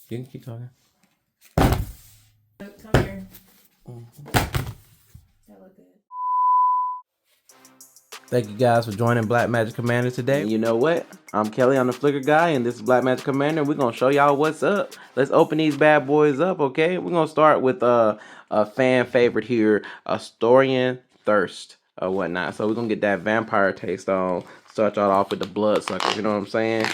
You can keep talking. Come here. That look good. Thank you guys for joining Black Magic Commander today. And you know what? I'm Kelly, I'm the Flicker guy, and this is Black Magic Commander. We're gonna show y'all what's up. Let's open these bad boys up, okay? We're gonna start with a fan favorite here, Astarion Thirst or whatnot. So we're gonna get that vampire taste on. Start y'all off with the bloodsuckers, you know what I'm saying?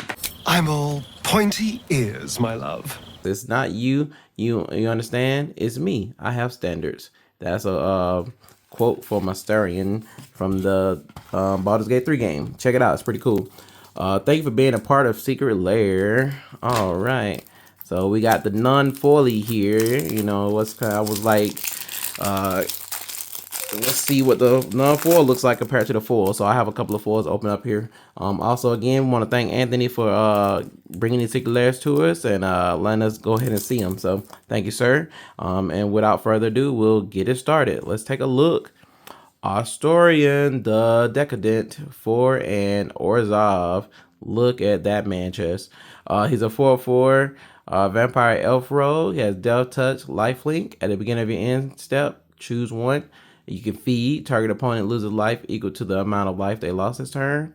I'm all pointy ears, my love. It's not you. You understand? It's me. I have standards. That's a quote from Astarion from the Baldur's Gate 3 game. Check it out. It's pretty cool. Thank you for being a part of Secret Lair. All right. So we got the non-foily here. You know, I was like, let's see what the non-foil looks like compared to the foil. So I have a couple of foils open up here. Also, again, we want to thank Anthony for bringing these secret layers to us and letting us go ahead and see them. So thank you, sir. And without further ado, we'll get it started. Let's take a look. Astarion the Decadent for an Orzhov. Look at that man chest. He's a 4/4 vampire elf rogue. He has Death Touch, Lifelink. At the beginning of your end step, choose one. You can feed. Target opponent loses life equal to the amount of life they lost this turn.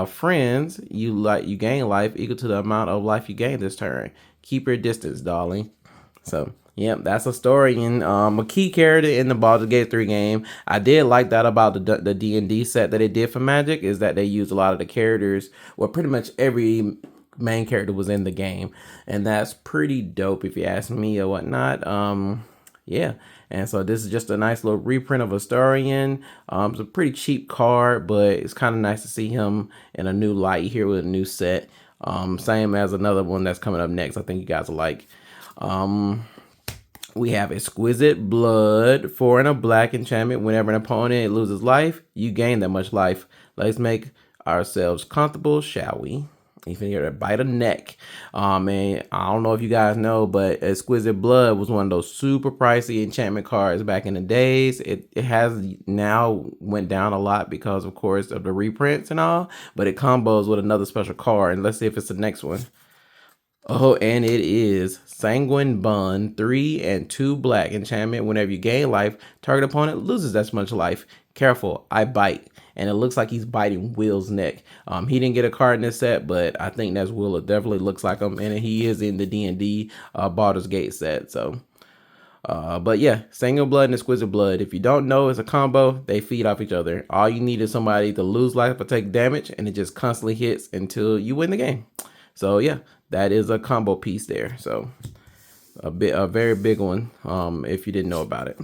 Friends, you gain life equal to the amount of life you gain this turn. Keep your distance, darling. So, yep, that's Astarion. A key character in the Baldur's Gate 3 game. I did like that about the DnD set that they did for Magic, is that they used a lot of the characters. Well, pretty much every main character was in the game, and that's pretty dope if you ask me or whatnot. Yeah, and so this is just a nice little reprint of Astarion. It's a pretty cheap card, but it's kind of nice to see him in a new light here with a new set. Same as another one that's coming up next. I think you guys will like. We have Exquisite Blood for a black enchantment. Whenever an opponent loses life, you gain that much life. Let's make ourselves comfortable, shall we? You can hear a bite of neck. And I don't know if you guys know, but Exquisite Blood was one of those super pricey enchantment cards back in the days. It has now went down a lot because, of course, of the reprints and all, but it combos with another special card. And let's see if it's the next one. Oh, and it is Sanguine Bond, 3 and 2 black enchantment. Whenever you gain life, target opponent loses that much life. Careful, I bite. And it looks like he's biting Will's neck. He didn't get a card in this set, but I think that's Will. It definitely looks like him, and he is in the D&D Baldur's Gate set. So, but yeah, Sanguine Blood and Exquisite Blood. If you don't know, it's a combo. They feed off each other. All you need is somebody to lose life or take damage, and it just constantly hits until you win the game. So yeah, that is a combo piece there. So a very big one. If you didn't know about it.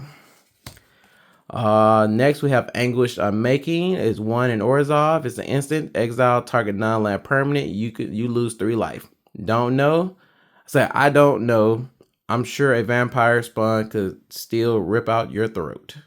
Next we have Anguished Unmaking. Is 1 in Orzhov. It's an instant. Exile target non-land permanent. You lose 3 life. Don't know? I don't know. I'm sure a vampire spawn could still rip out your throat.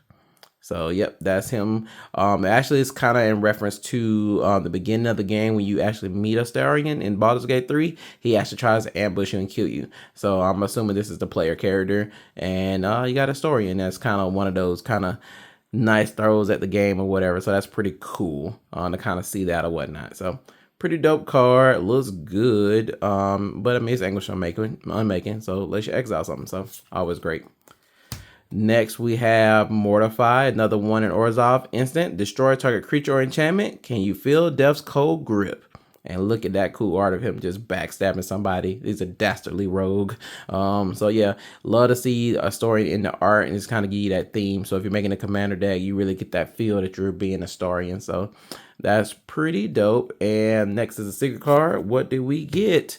So, yep, that's him. Actually, it's kind of in reference to the beginning of the game when you actually meet Astarion in Baldur's Gate 3. He actually tries to ambush you and kill you. So, I'm assuming this is the player character. And you got Astarion. That's kind of one of those kind of nice throws at the game or whatever. So, that's pretty cool to kind of see that or whatnot. So, pretty dope card. Looks good. But I mean, it's Anguish Unmaking. So, let's you exile something. So, always great. Next, we have Mortify, another 1 in Orzhov instant. Destroy target creature or enchantment. Can you feel Death's cold grip? And look at that cool art of him just backstabbing somebody. He's a dastardly rogue. So yeah, love to see a story in the art and just kind of give you that theme. So if you're making a commander deck, you really get that feel that you're being a Astarion. So that's pretty dope. And next is a secret card. What do we get?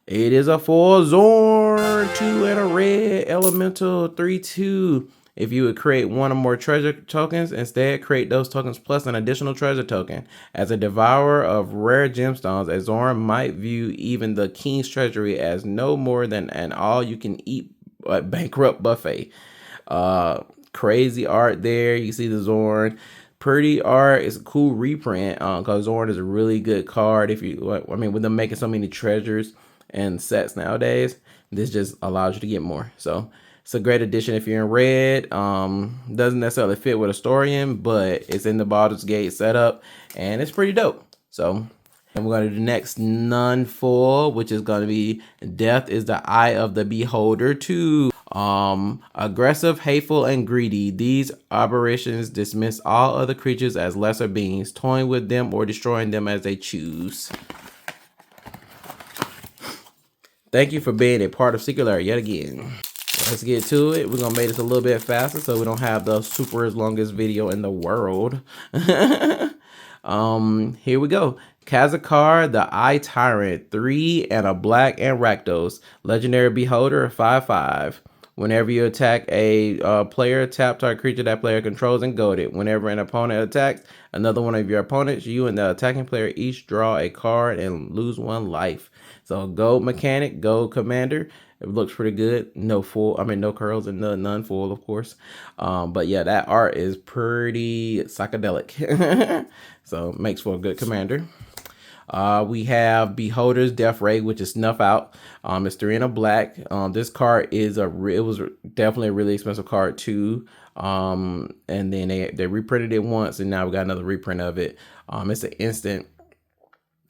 It is a 4 Zorn, 2 and a red elemental, 3/2. If you would create 1 or more treasure tokens, instead create those tokens plus an additional treasure token. As a devourer of rare gemstones, a Zorn might view even the king's treasury as no more than an all-you-can-eat bankrupt buffet. Crazy art there. You see the Zorn. Pretty art. It's a cool reprint because Zorn is a really good card. If you, I mean, with them making so many treasures and sets nowadays, this just allows you to get more. So it's a great addition if you're in red. Doesn't necessarily fit with Astarion, but it's in the Baldur's Gate setup and it's pretty dope. So And we're going to do the next non-foil, which is going to be Death is the Eye of the Beholder 2. Aggressive, hateful, and greedy. These aberrations dismiss all other creatures as lesser beings, toying with them or destroying them as they choose. Thank you for being a part of Secret Lair yet again. Let's get to it. We're going to make this a little bit faster so we don't have the super longest video in the world. Here we go. Kazakar, the Eye Tyrant, 3 and a black and Rakdos. Legendary Beholder, 5/5. Whenever you attack a player, tap target creature that player controls and goad it. Whenever an opponent attacks another one of your opponents, you and the attacking player each draw a card and lose 1 life. So gold mechanic, gold commander. It looks pretty good. No curls and none full, of course. But yeah, that art is pretty psychedelic. So makes for a good commander. We have Beholder's Death Ray, which is snuff out. It's 3 and a black. This card is it was definitely a really expensive card too. And then they reprinted it once, and now we got another reprint of it. It's an instant.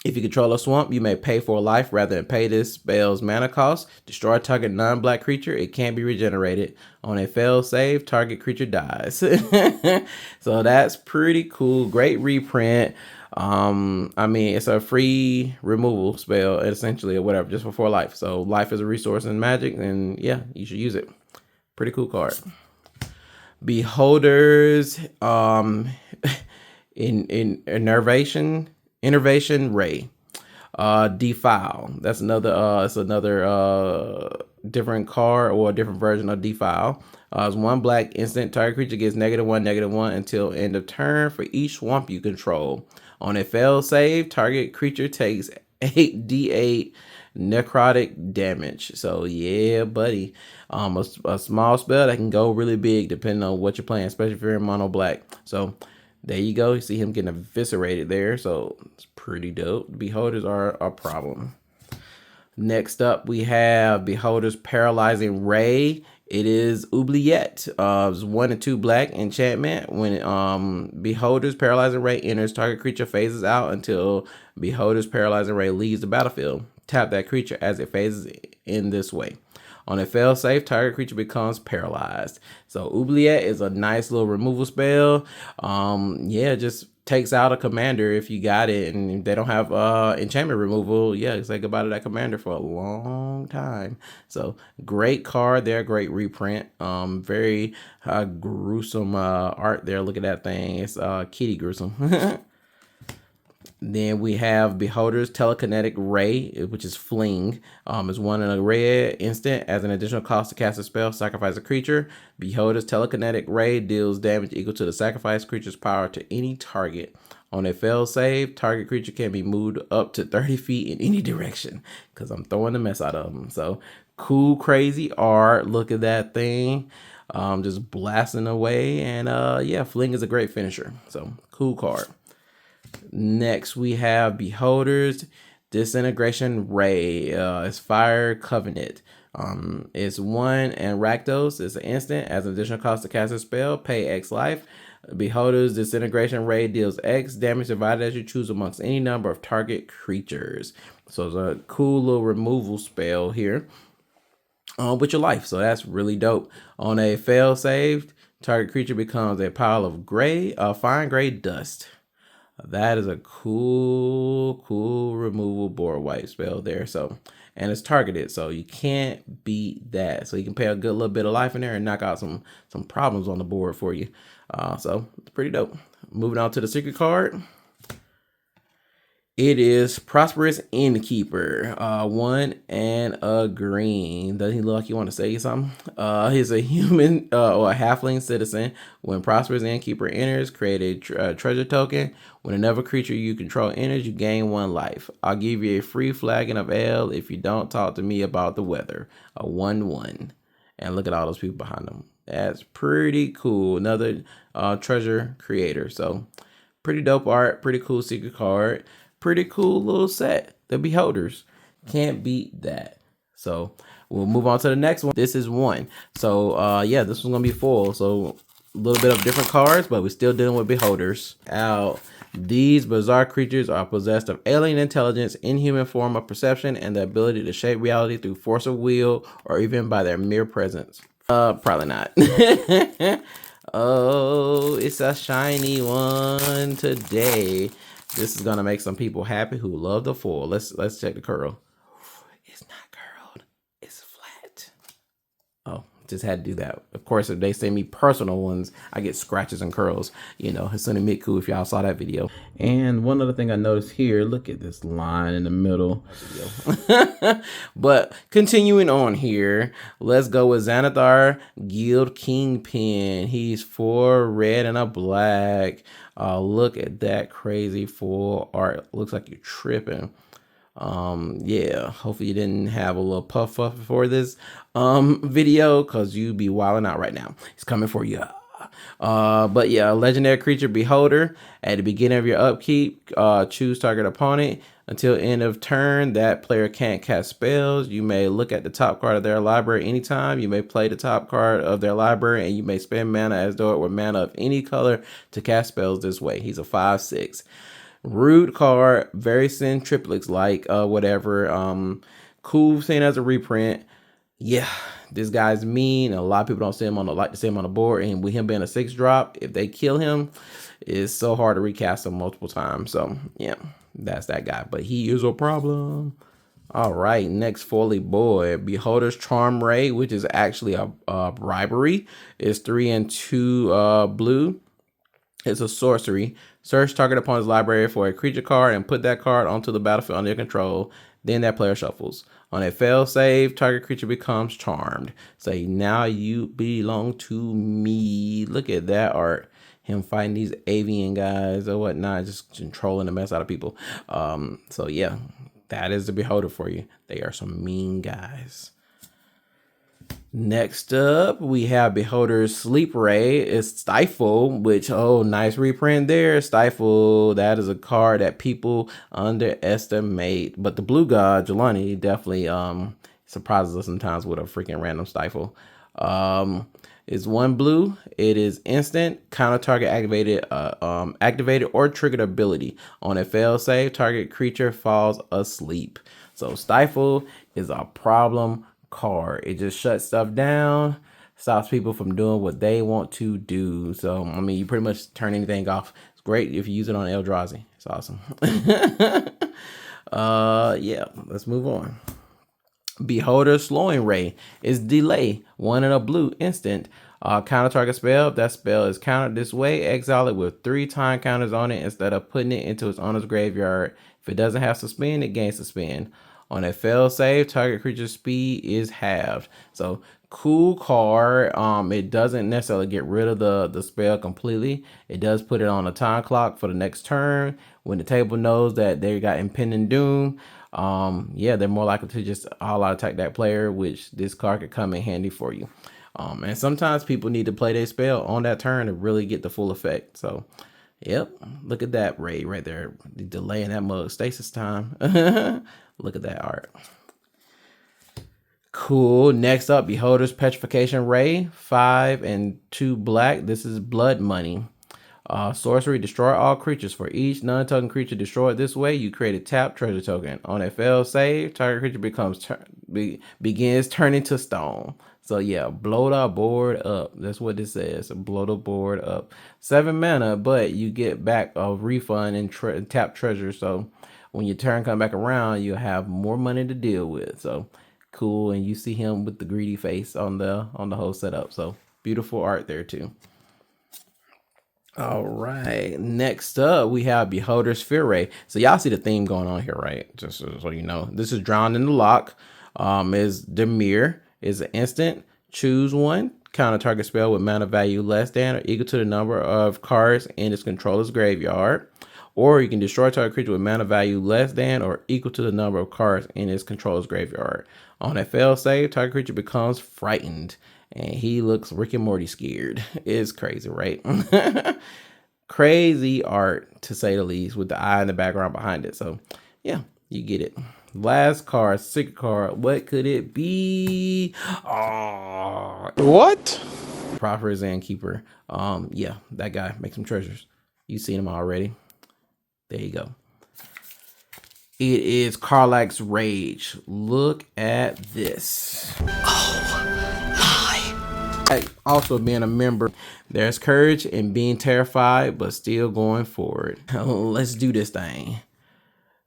If you control a swamp, you may pay for a life rather than pay this spell's mana cost. Destroy a target non-black creature. It can't be regenerated. On a failed save, target creature dies. So that's pretty cool. Great reprint. I mean, it's a free removal spell, essentially, or whatever, just for 4 life. So life is a resource in Magic, and yeah, you should use it. Pretty cool card. Beholders, Innervation Ray. Defile. That's another it's another different card or a different version of Defile. It's 1 black instant. Target creature gets -1/-1 until end of turn for each swamp you control. On a failed save, target creature takes 8d8 necrotic damage. So yeah, buddy. A small spell that can go really big depending on what you're playing, especially if you're in mono black. So there you go. You see him getting eviscerated there. So it's pretty dope. Beholders are a problem. Next up, we have Beholder's Paralyzing Ray. It is Oubliette. It's 1 and 2 black enchantment. When Beholder's Paralyzing Ray enters, target creature phases out until Beholder's Paralyzing Ray leaves the battlefield. Tap that creature as it phases in this way. On a fail save, target creature becomes paralyzed. So Oubliette is a nice little removal spell. Yeah, just takes out a commander if you got it, and if they don't have enchantment removal, yeah, say goodbye to that commander for a long time. So great card there, great reprint. Very gruesome art there. Look at that thing. It's kitty gruesome. Then we have Beholder's Telekinetic Ray, which is Fling. It's 1 in a red instant. As an additional cost to cast a spell, sacrifice a creature. Beholder's Telekinetic Ray deals damage equal to the sacrificed creature's power to any target. On a failed save, target creature can be moved up to 30 feet in any direction, because I'm throwing the mess out of them. So cool, crazy art. Look at that thing. Just blasting away. And yeah, Fling is a great finisher. So cool card. Next, we have Beholder's Disintegration Ray. It's Fire Covenant. It's 1 and Rakdos. It's an instant. As an additional cost to cast a spell, pay X life. Beholder's Disintegration Ray deals X damage divided as you choose amongst any number of target creatures. So it's a cool little removal spell here with your life. So that's really dope. On a fail save, target creature becomes a pile of fine gray dust. That is a cool removal board wipe spell there. So, and it's targeted, so you can't beat that. So you can pay a good little bit of life in there and knock out some problems on the board for you. So it's pretty dope. Moving on to the secret card. It is Prosperous Innkeeper, 1 and a green. Doesn't he look like you want to say something? He's a human or a halfling citizen. When Prosperous Innkeeper enters, create a treasure token. When another creature you control enters, you gain 1 life. I'll give you a free flagon of ale if you don't talk to me about the weather. A 1/1. And look at all those people behind them. That's pretty cool. Another treasure creator. So pretty dope art. Pretty cool secret card. Pretty cool little set. The Beholders. Can't beat that. So we'll move on to the next one. This is 1. So yeah, this one's gonna be full. So a little bit of different cards, but we're still dealing with Beholders. Out These bizarre creatures are possessed of alien intelligence, inhuman form of perception, and the ability to shape reality through force of will or even by their mere presence. Probably not. Oh, it's a shiny one today. This is gonna make some people happy who love the foil. Let's check the curl. It's not curled. It's flat. Oh, just had to do that. Of course, if they send me personal ones, I get scratches and curls. You know, Hasuna Miku, if y'all saw that video. And one other thing I noticed here, look at this line in the middle. But continuing on here, let's go with Xanathar, Guild Kingpin. He's 4 red and a black. Look at that crazy full art. Looks like you're tripping. Yeah, hopefully you didn't have a little puff before this video, because you be wilding out right now. He's coming for you. But yeah, legendary creature beholder. At the beginning of your upkeep, choose target opponent. Until end of turn, that player can't cast spells. You may look at the top card of their library anytime. You may play the top card of their library, and you may spend mana as though it were mana of any color to cast spells this way. He's a 5/6. Rude card, very sin triplets like whatever. Cool seen as a reprint. Yeah, this guy's mean. A lot of people don't see him like to see him on the board, and with him being a 6-drop, if they kill him, it's so hard to recast him multiple times. So yeah, that's that guy. But he is a problem. All right, next Foley boy, Beholder's Charm Ray, which is actually a bribery. It's 3 and 2 blue. It's a sorcery. Search target opponent's library for a creature card and put that card onto the battlefield under your control. Then that player shuffles. On a fail save, target creature becomes charmed. Say, now you belong to me. Look at that art. Him fighting these avian guys or whatnot, just controlling the mess out of people. So yeah, that is the Beholder for you. They are some mean guys. Next up, we have Beholder's Sleep Ray. It's Stifle, which, oh, nice reprint there. Stifle, that is a card that people underestimate. But the blue god, Jelani, definitely surprises us sometimes with a freaking random Stifle. It's 1 blue. It is instant. Counter target activated or triggered ability. On a fail save, target creature falls asleep. So Stifle is a problem card. It just shuts stuff down, stops people from doing what they want to do. So I mean, you pretty much turn anything off. It's great if you use it on Eldrazi. It's awesome. Yeah, let's move on. Beholder Slowing Ray is delay, 1 and a blue instant. Counter target spell. If that spell is countered this way, exile it with 3 time counters on it instead of putting it into its owner's graveyard. If it doesn't have suspend, it gains suspend. On a fail save, target creature's speed is halved. So cool card. It doesn't necessarily get rid of the spell completely. It does put it on a time clock for the next turn. When the table knows that they got impending doom, yeah, they're more likely to just all out attack that player, which this card could come in handy for you. And sometimes people need to play their spell on that turn to really get the full effect. So yep, look at that Ray right there, delaying that mug stasis time. Look at that art. Cool. Next up, Beholder's Petrification Ray, 5 and 2 black. This is blood money. Sorcery, destroy all creatures. For each non-token creature destroyed this way, you create a tap treasure token. On a fail save, target creature begins turning to stone. So yeah, blow the board up. That's what this says. Blow the board up. 7 mana, but you get back a refund and tap treasure. So when your turn come back around, you'll have more money to deal with. So cool. And you see him with the greedy face on the whole setup. So beautiful art there too. All right, next up we have Beholder's Fear Ray. So y'all see the theme going on here, right? Just so you know, this is Drowned in the Lock. Is Demir, is an instant. Choose 1. Counter target spell with mana value less than or equal to the number of cards in its controller's graveyard. Or you can destroy target creature with mana value less than or equal to the number of cards in its controller's graveyard. On a fail save, target creature becomes frightened. And he looks Rick and Morty scared. It's crazy, right? Crazy art, to say the least, with the eye in the background behind it. So, yeah, you get it. Last card, secret card. What could it be? Oh, What? Prophet Zan Keeper. Yeah, that guy makes some treasures. You've seen him already. There you go. It is Karlach's Rage. Look at this. Also being a member, there's courage in being terrified, but still going forward. Let's do this thing.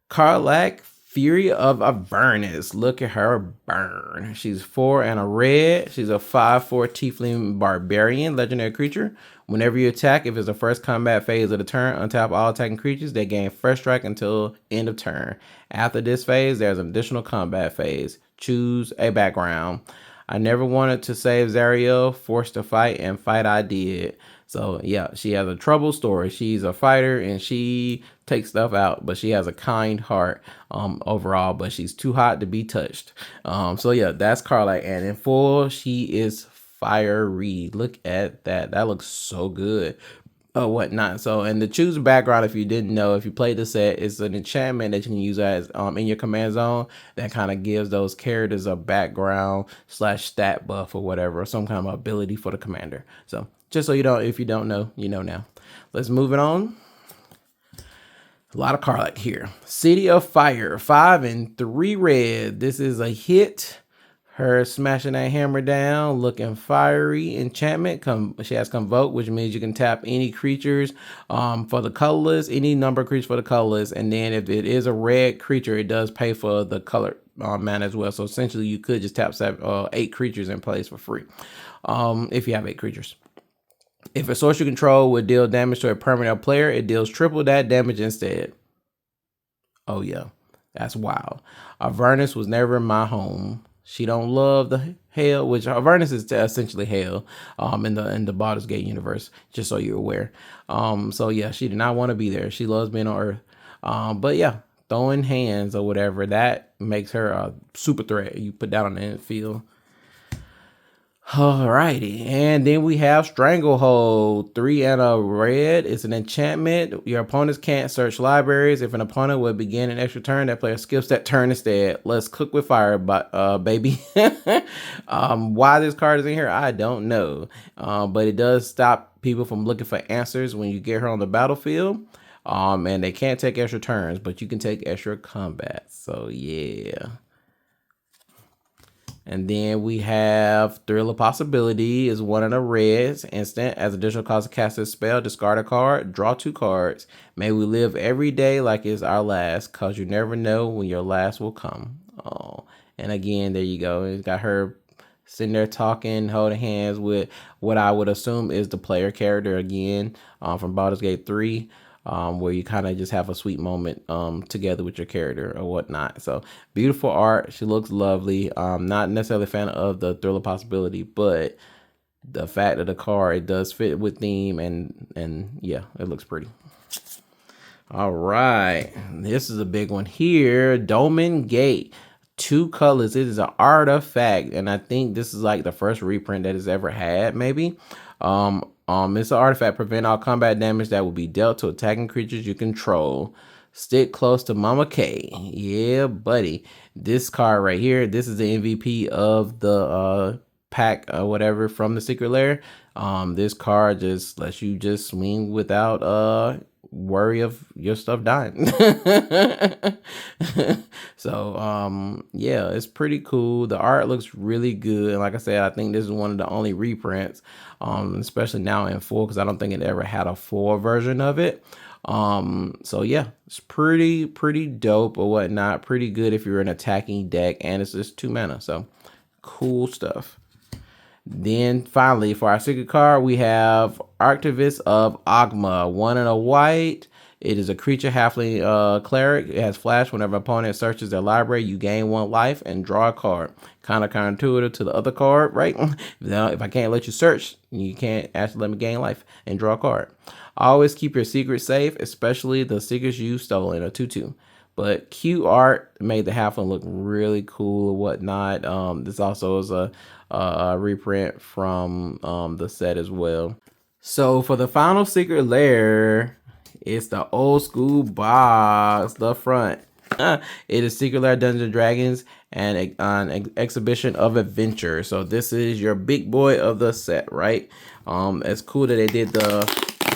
Karlach, Fury of Avernus. Look at her burn. She's 4 and a red. She's a 5/4 tiefling barbarian, legendary creature. Whenever you attack, if it's the first combat phase of the turn, untap all attacking creatures. They gain first strike until end of turn. After this phase, there's an additional combat phase. Choose a background. I never wanted to save Zariel, forced to fight, and fight I did. So yeah, she has a troubled story. She's a fighter and she takes stuff out, but she has a kind heart overall, but she's too hot to be touched. So yeah, that's Karlach, and in full, she is fiery. Look at that. That looks so good. Oh, whatnot. So, and the choose background, if you didn't know, if you played the set, it's an enchantment that you can use as in your command zone that kind of gives those characters a background / stat buff or whatever, or some kind of ability for the commander. So just so you don't, if you don't know, you know now. Let's move it on. A lot of Karlach here. City of Fire, 5 and 3 red. This is a hit. Her smashing that hammer down, looking fiery. Enchantment, she has Convoke, which means you can tap any creatures for the colorless, any number of creatures for the colorless. And then if it is a red creature, it does pay for the color mana as well. So essentially, you could just tap 8 creatures in place for free if you have 8 creatures. If a source you control would deal damage to a permanent player, it deals triple that damage instead. Oh yeah, that's wild. Avernus was never my home. She don't love the hell, which Avernus is essentially hell in the Baldur's Gate universe, just so you're aware. So yeah, she did not want to be there. She loves being on Earth. But yeah, throwing hands or whatever, that makes her a super threat. You put that on the infield. Alrighty, and then we have Stranglehold, 3 and a red. It's an enchantment. Your opponents can't search libraries. If an opponent would begin an extra turn, that player skips that turn instead. Let's cook with fire, baby. Why this card is in here, I don't know. But it does stop people from looking for answers when you get her on the battlefield. And they can't take extra turns, but you can take extra combat. So yeah. And then we have Thrill of Possibility is 1 and a red. Instant. As additional cost to cast this spell, discard a card, draw 2 cards. May we live every day like it's our last, cause you never know when your last will come. Oh, and again, there you go. It's got her sitting there talking, holding hands with what I would assume is the player character again from Baldur's Gate 3. Where you kind of just have a sweet moment together with your character or whatnot. So beautiful art. She looks lovely. Not necessarily a fan of the Thrill of Possibility, but the fact of the card, it does fit with theme, and yeah, it looks pretty. All right, this is a big one here. Dolmen Gate, 2 colors. It is an artifact, and I think this is like the first reprint that it's ever had, maybe. It's an artifact. Prevent all combat damage that will be dealt to attacking creatures you control. Stick close to Mama K. Yeah, buddy. This card right here, this is the MVP of the pack or whatever from the Secret Lair. This card just lets you just swing without worry of your stuff dying. So yeah, it's pretty cool. The art looks really good, and like I said, I think this is one of the only reprints, especially now in full, because I don't think it ever had a full version of it. So yeah, it's pretty dope or whatnot. Pretty good if you're an attacking deck, and it's just 2 mana, so cool stuff. Then finally, for our secret card, we have Archivist of Ogma, 1 and a white. It is a creature halfling cleric. It has flash. Whenever an opponent searches their library, you gain 1 life and draw a card. Kind of counterintuitive to the other card, right? Now, if I can't let you search, you can't actually let me gain life and draw a card. Always keep your secrets safe, especially the secrets you've stolen, a 2/2. But cute art made the halfling look really cool or whatnot. This also is a reprint from the set as well. So for the final Secret Lair, it's the old school box, the front. It is Secret Lair Dungeons & Dragons and an exhibition of adventure. So this is your big boy of the set, right? It's cool that they did the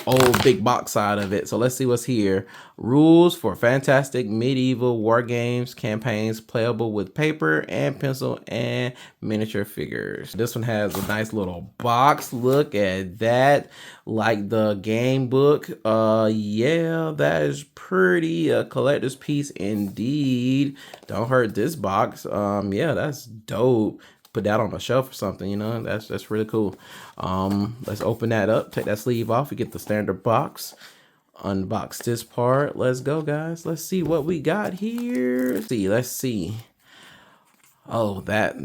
old big box side of it. So let's see what's here. Rules for fantastic medieval war games campaigns playable with paper and pencil and miniature figures. This one has a nice little box. Look at that. Like the game book. Yeah, that is pretty a collector's piece indeed. Don't hurt this box. Yeah, that's dope. Put that on a shelf or something, you know. That's really cool. Let's open that up, take that sleeve off. We get the standard box. Unbox this part. Let's go, guys. Let's see what we got here. Let's see. Oh, that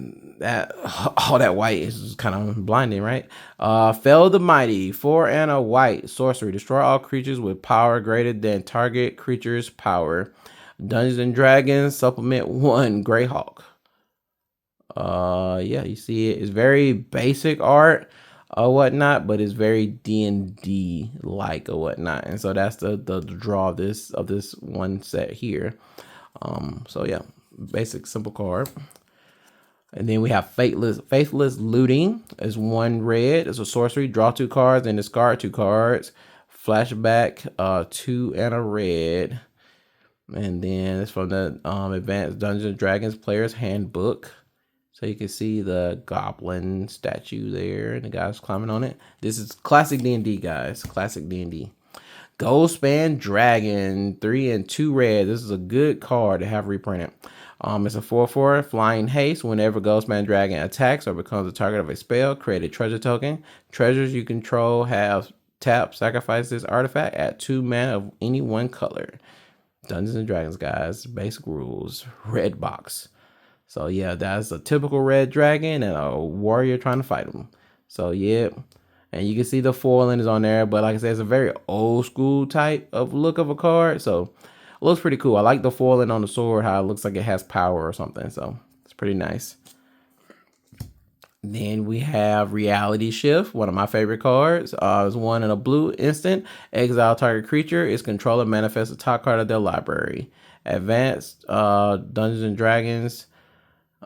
all that white is kind of blinding, right? Fell the Mighty, 4 and a white sorcery. Destroy all creatures with power greater than target creature's power. Dungeons and Dragons supplement 1 Greyhawk. Yeah, you see it. It's very basic art or whatnot, but it's very DnD like or whatnot. And so that's the draw of this one set here. So yeah, basic simple card. And then we have Faithless Looting is 1 red. It's a sorcery. Draw 2 cards and discard 2 cards. Flashback 2 and a red. And then it's from the Advanced Dungeons and Dragons Player's Handbook. So you can see the goblin statue there and the guy's climbing on it. This is classic D&D, guys. Classic D&D. Goldspan Dragon, 3 and 2 red. This is a good card to have reprinted. It's a 4/4 flying haste. Whenever Goldspan Dragon attacks or becomes the target of a spell, create a treasure token. Treasures you control have tap, sacrifice this artifact, add 2 mana of any 1 color. Dungeons and Dragons, guys. Basic rules. Red box. So yeah, that's a typical red dragon and a warrior trying to fight him. So yeah, and you can see the foiling is on there, but like I said, it's a very old school type of look of a card. So it looks pretty cool. I like the foiling on the sword, how it looks like it has power or something. So it's pretty nice. Then we have Reality Shift, one of my favorite cards. It's 1 in a blue instant. Exile target creature. Its controller manifests the top card of their library. Advanced Dungeons and Dragons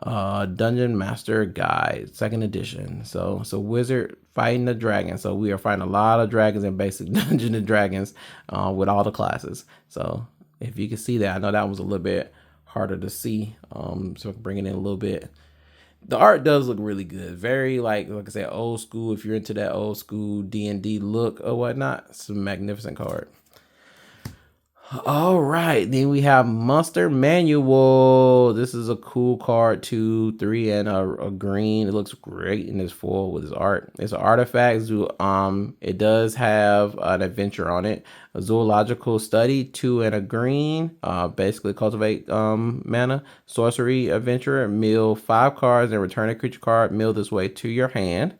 Dungeon Master Guide, 2nd edition. So it's a wizard fighting the dragon. So we are fighting a lot of dragons in basic Dungeons and Dragons with all the classes. So if you can see that, I know that was a little bit harder to see. So I can bring it in a little bit. The art does look really good. Very like I said, old school. If you're into that old school D&D look or whatnot, it's a magnificent card. All right, then we have Monster Manual. This is a cool card, 2, 3, and a green. It looks great in this foil with his art. It's an artifact. It does have an adventure on it. A zoological study, 2 and a green. Basically cultivate mana. Sorcery adventure. Mill 5 cards and return a creature card. Mill this way to your hand.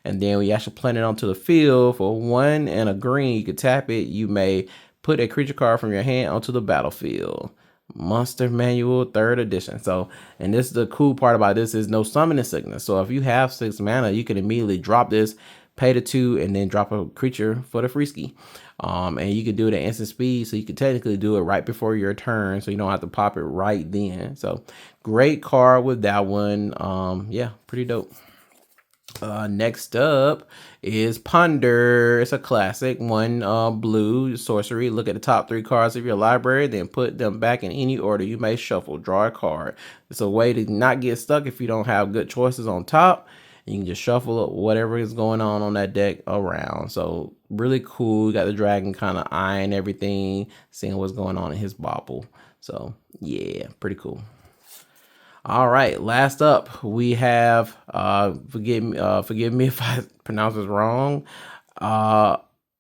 And then we actually plant it onto the field for 1 and a green. You can tap it. You may put a creature card from your hand onto the battlefield. Monster Manual 3rd edition. So, and this is the cool part about this is no summoning sickness. So if you have 6 mana, you can immediately drop this, pay the 2, and then drop a creature for the free ski. And you can do it at instant speed. So you can technically do it right before your turn. So you don't have to pop it right then. So great card with that one. Yeah, pretty dope. Next up is Ponder. It's a classic 1 blue sorcery. Look at the top 3 cards of your library, then put them back in any order you may shuffle. Draw a card. It's a way to not get stuck if you don't have good choices on top. You can just shuffle whatever is going on that deck around. So really cool. You got the dragon kind of eyeing everything, seeing what's going on in his bauble. So yeah, pretty cool. All right, last up we have forgive me if I pronounce this wrong.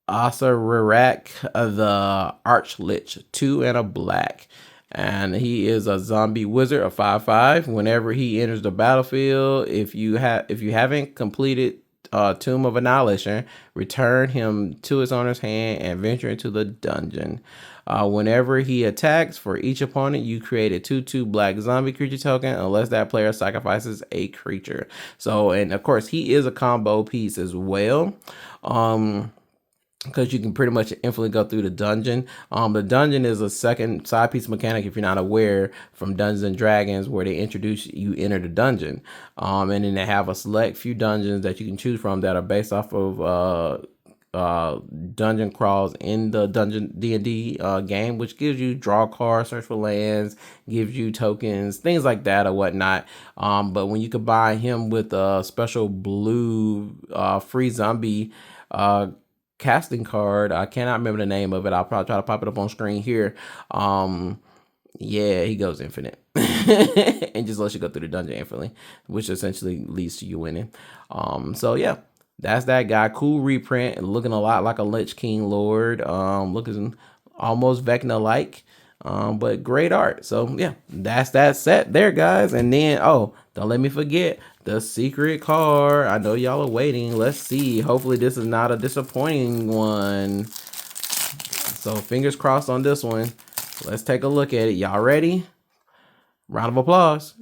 Asarirak, the Archlich, 2 and a black, and he is a zombie wizard, a 5/5. Whenever he enters the battlefield, if you haven't completed Tomb of Annihilation, return him to his owner's hand and venture into the dungeon. Whenever he attacks, for each opponent, you create a 2/2 black zombie creature token unless that player sacrifices a creature. So, and of course, he is a combo piece as well. Because you can pretty much infinitely go through the dungeon. The dungeon is a second side piece mechanic, if you're not aware, from Dungeons and Dragons, where they introduce you enter the dungeon. And then they have a select few dungeons that you can choose from that are based off of dungeon crawls in the D&D game, which gives you draw cards, search for lands, gives you tokens, things like that or whatnot. But when you combine him with a special blue free zombie casting card, I cannot remember the name of it. I'll probably try to pop it up on screen here. Yeah, he goes infinite and just lets you go through the dungeon infinitely, which essentially leads to you winning. So yeah, that's that guy. Cool reprint, looking a lot like a Lich King Lord, looking almost Vecna like, but great art. So yeah, that's that set there, guys. And then, oh, don't let me forget the secret card. I know y'all are waiting. Let's see. Hopefully this is not a disappointing one. So fingers crossed on this one. Let's take a look at it. Y'all ready? Round of applause.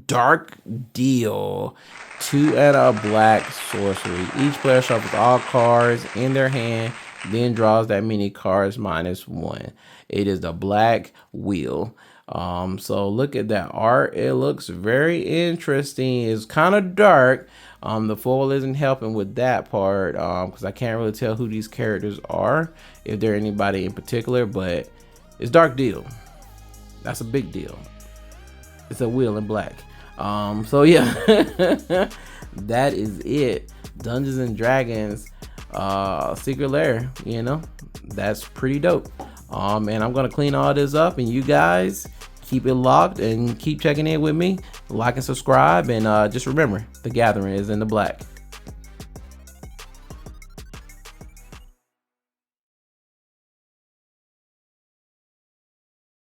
Dark Deal. 2 and a black sorcery. Each player shuffles all cards in their hand, then draws that many cards -1. It is the Black Wheel. So look at that art. It looks very interesting. It's kind of dark. The foil isn't helping with that part, because I can't really tell who these characters are, if they're anybody in particular, but it's Dark Deal. That's a big deal. It's a wheel in black. So yeah, that is it. Dungeons and Dragons, Secret Lair, you know, that's pretty dope. And I'm gonna clean all this up, and you guys keep it locked and keep checking in with me. Like and subscribe, and just remember, the gathering is in the black.